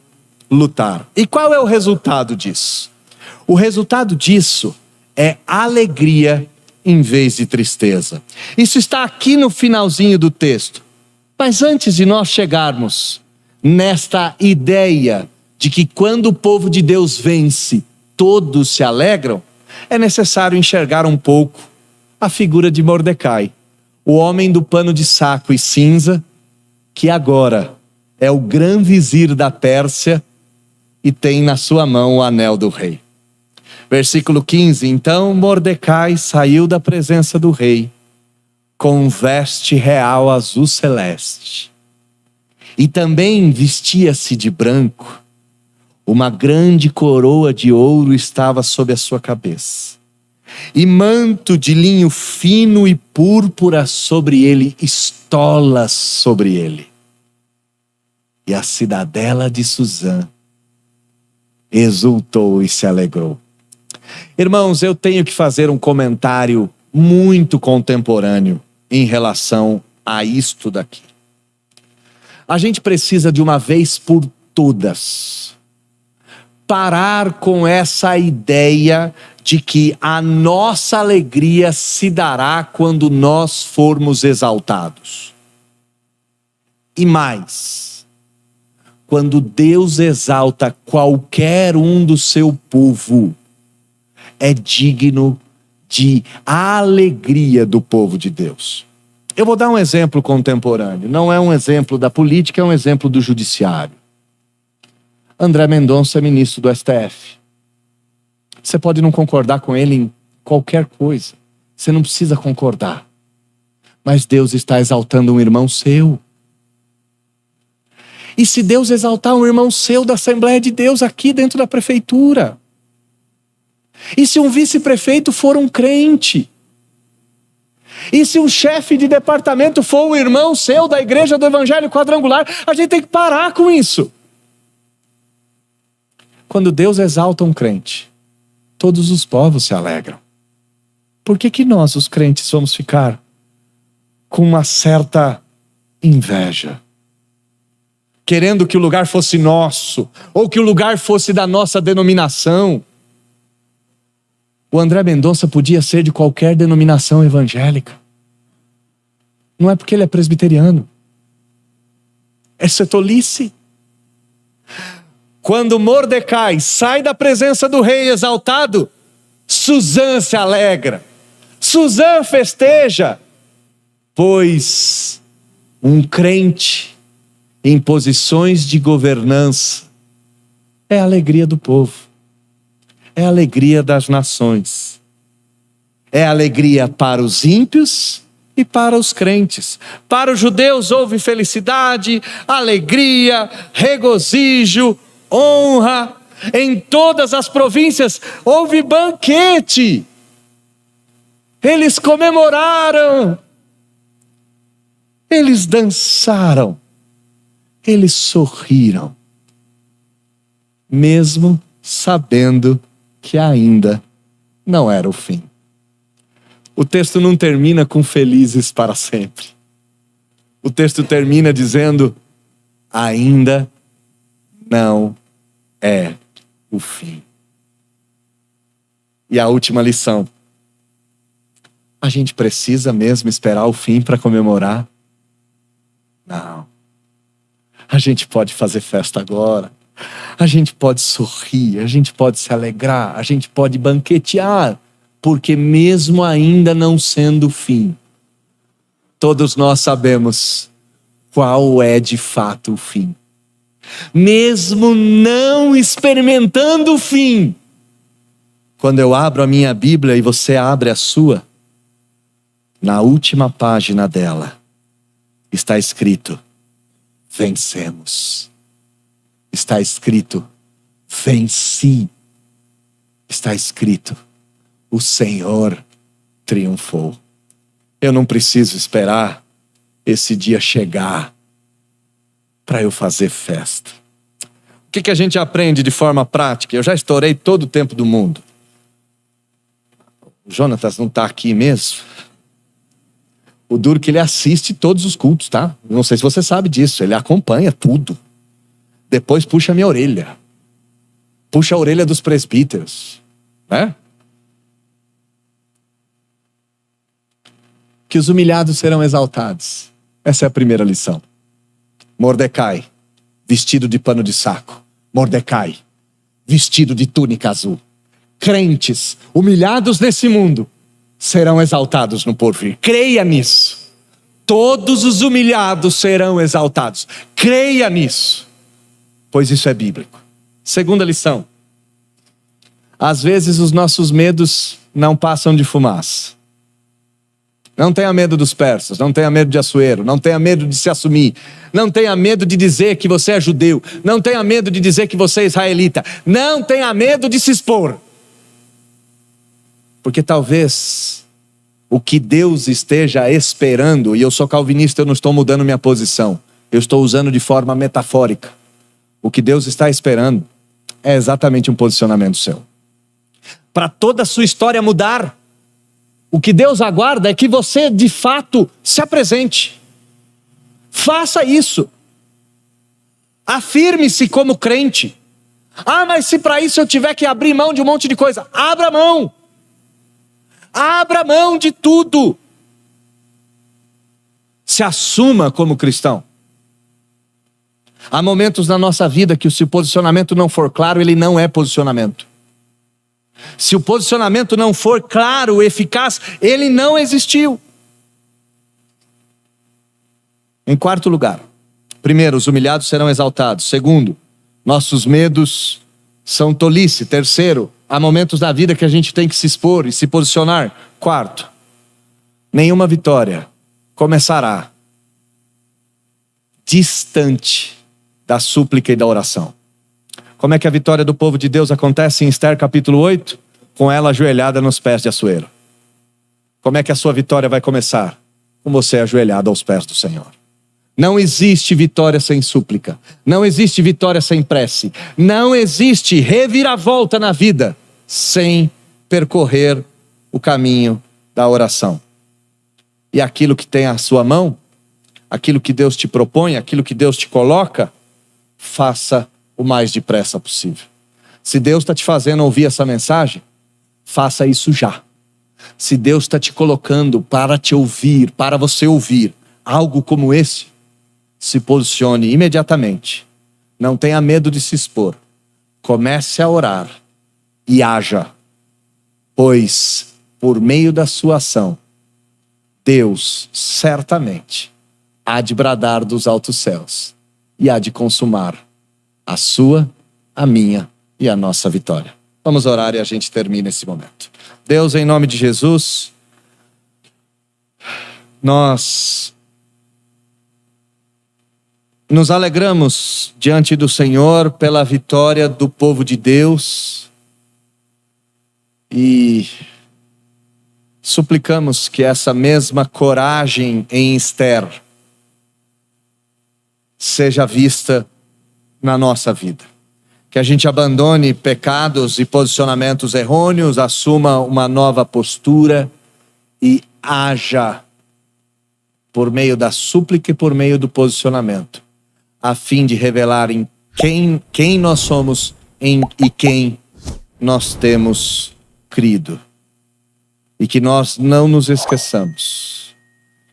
lutar. E qual é o resultado disso? O resultado disso é alegria em vez de tristeza. Isso está aqui no finalzinho do texto. Mas antes de nós chegarmos nesta ideia de que quando o povo de Deus vence, todos se alegram, é necessário enxergar um pouco a figura de Mordecai, o homem do pano de saco e cinza, que agora é o grão-vizir da Pérsia e tem na sua mão o anel do rei. Versículo 15, então Mordecai saiu da presença do rei com veste real azul celeste e também vestia-se de branco. Uma grande coroa de ouro estava sobre a sua cabeça e manto de linho fino e púrpura sobre ele, estolas sobre ele. E a cidadela de Suzã exultou e se alegrou. Irmãos, eu tenho que fazer um comentário muito contemporâneo em relação a isto daqui. A gente precisa de uma vez por todas parar com essa ideia de que a nossa alegria se dará quando nós formos exaltados. E mais, quando Deus exalta qualquer um do seu povo, é digno de alegria do povo de Deus. Eu vou dar um exemplo contemporâneo, não é um exemplo da política, é um exemplo do judiciário. André Mendonça é ministro do STF. Você pode não concordar com ele em qualquer coisa. Você não precisa concordar. Mas Deus está exaltando um irmão seu. E se Deus exaltar um irmão seu da Assembleia de Deus aqui dentro da prefeitura, E se um vice-prefeito for um crente? E se um chefe de departamento for um irmão seu da igreja do Evangelho Quadrangular? A gente tem que parar com isso. Quando Deus exalta um crente, todos os povos se alegram. Por que nós, os crentes, vamos ficar com uma certa inveja? Querendo que o lugar fosse nosso, ou que o lugar fosse da nossa denominação. O André Mendonça podia ser de qualquer denominação evangélica. Não é porque ele é presbiteriano. Essa é tolice. Quando Mordecai sai da presença do rei exaltado, Suzã se alegra. Suzã festeja. Pois um crente em posições de governança é a alegria do povo. É a alegria das nações. É a alegria para os ímpios e para os crentes. Para os judeus houve felicidade, alegria, regozijo, honra. Em todas as províncias houve banquete. Eles comemoraram. Eles dançaram. Eles sorriram. Mesmo sabendo que ainda não era o fim. O texto não termina com felizes para sempre. O texto termina dizendo: ainda não é o fim. E a última lição: a gente precisa mesmo esperar o fim para comemorar? Não. A gente pode fazer festa agora. A gente pode sorrir, a gente pode se alegrar, a gente pode banquetear, porque mesmo ainda não sendo o fim, todos nós sabemos qual é de fato o fim. Mesmo não experimentando o fim, quando eu abro a minha Bíblia e você abre a sua, na última página dela está escrito: vencemos. Está escrito: venci. Está escrito: o Senhor triunfou. Eu não preciso esperar esse dia chegar para eu fazer festa. O que a gente aprende de forma prática? Eu já estourei todo o tempo do mundo. O Jonatas não está aqui mesmo. O duro que ele assiste todos os cultos, tá? Não sei se você sabe disso. Ele acompanha tudo. Depois puxa a minha orelha. Puxa a orelha dos presbíteros. Né? Que os humilhados serão exaltados. Essa é a primeira lição. Mordecai, vestido de pano de saco. Mordecai, vestido de túnica azul. Crentes, humilhados nesse mundo, serão exaltados no porvir. Creia nisso. Todos os humilhados serão exaltados. Creia nisso. Pois isso é bíblico. Segunda lição. Às vezes os nossos medos não passam de fumaça. Não tenha medo dos persas, não tenha medo de Assuero, não tenha medo de se assumir, não tenha medo de dizer que você é judeu, não tenha medo de dizer que você é israelita, não tenha medo de se expor. Porque talvez o que Deus esteja esperando, e eu sou calvinista, eu não estou mudando minha posição, eu estou usando de forma metafórica. O que Deus está esperando é exatamente um posicionamento seu. Para toda a sua história mudar, o que Deus aguarda é que você de fato se apresente. Faça isso. Afirme-se como crente. Ah, mas se para isso eu tiver que abrir mão de um monte de coisa, abra mão. Abra mão de tudo. Se assuma como cristão. Há momentos na nossa vida que se o posicionamento não for claro, ele não é posicionamento. Se o posicionamento não for claro, eficaz, ele não existiu. Em quarto lugar, primeiro, os humilhados serão exaltados. Segundo, nossos medos são tolice. Terceiro, há momentos da vida que a gente tem que se expor e se posicionar. Quarto, nenhuma vitória começará distante da súplica e da oração. Como é que a vitória do povo de Deus acontece em Esther capítulo 8? com ela ajoelhada nos pés de Assuero. Como é que a sua vitória vai começar? Com você ajoelhado aos pés do Senhor. Não existe vitória sem súplica. Não existe vitória sem prece. Não existe reviravolta na vida sem percorrer o caminho da oração. E aquilo que tem à sua mão, aquilo que Deus te propõe, aquilo que Deus te coloca, faça o mais depressa possível. Se Deus está te fazendo ouvir essa mensagem, faça isso já. Se Deus está te colocando para te ouvir, para você ouvir algo como esse, se posicione imediatamente. Não tenha medo de se expor. Comece a orar e haja, pois por meio da sua ação, Deus certamente há de bradar dos altos céus e há de consumar a sua, a minha e a nossa vitória. Vamos orar e a gente termina esse momento. Deus, em nome de Jesus, nós nos alegramos diante do Senhor pela vitória do povo de Deus e suplicamos que essa mesma coragem em Esther seja vista na nossa vida. Que a gente abandone pecados e posicionamentos errôneos, assuma uma nova postura e haja por meio da súplica e por meio do posicionamento, a fim de revelar em quem nós somos e quem nós temos crido. E que nós não nos esqueçamos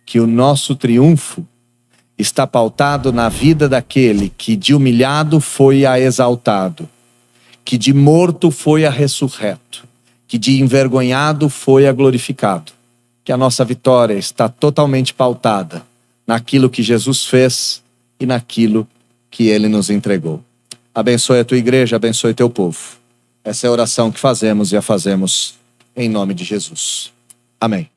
que o nosso triunfo está pautado na vida daquele que de humilhado foi a exaltado, que de morto foi a ressurreto, que de envergonhado foi a glorificado. Que a nossa vitória está totalmente pautada naquilo que Jesus fez e naquilo que Ele nos entregou. Abençoe a tua igreja, abençoe teu povo. Essa é a oração que fazemos e a fazemos em nome de Jesus. Amém.